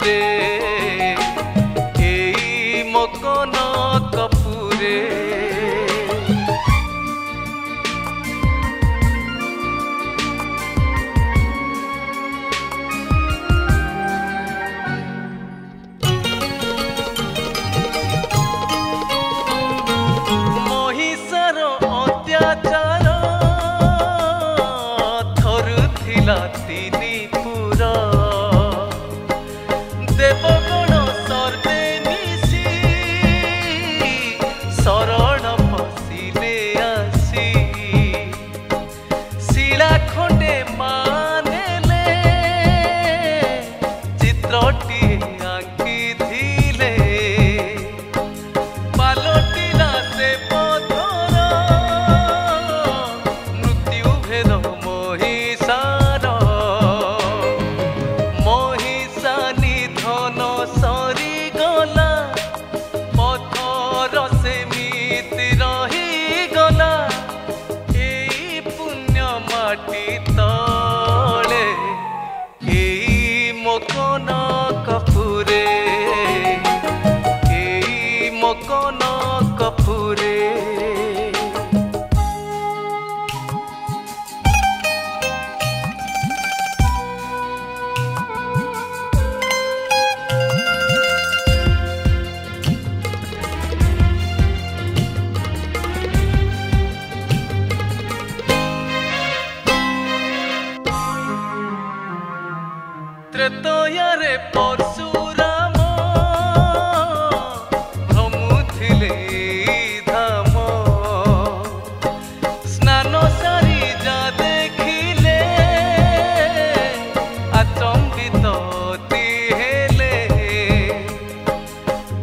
कपूरे एई मकन कपूरे महिषार अत्याचार थरुथिला तिनिपुर देवगण सर्वे मिसी शरण पशिले आसी शिला खंडे मानेले चित्रटी आंकिथिले पालटिला से पथर मृत्यु भेद महिषार महिषा निधन सरीगला पथर सेमिति रहीगला एई पुण्य माटी तले एई मकन कपूरे एई मकन कपूरे त्रेतयारे परशुराम भ्रमुथिले धाम स्नान सारी जा देखिले आचंबित अति हेले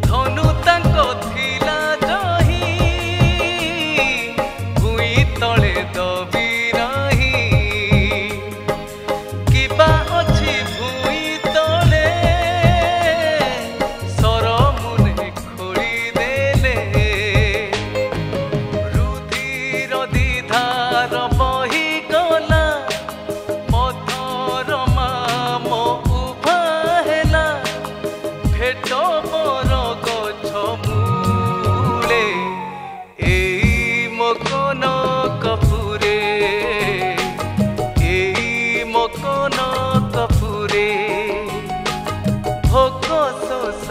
धनु तांको थिला जही भुई तले दबी रही किबा अछि भुई तले सरमुने खोली देले रुधिर दिधार बही गला पथर माम उभा हेला भेट बर गछ मूले एई मकन कपूरे एई मकन कपूरे भोग शोष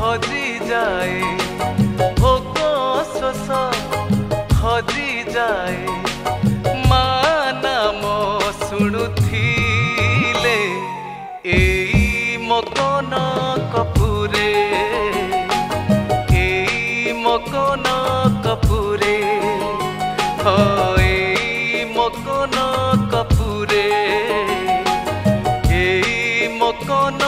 हजी जाए भोग शोष हजी जाए मा नाम शुणुथिले एई मकन कपूरे एई मकन कपूरे एई मकन कपूरे एई मकन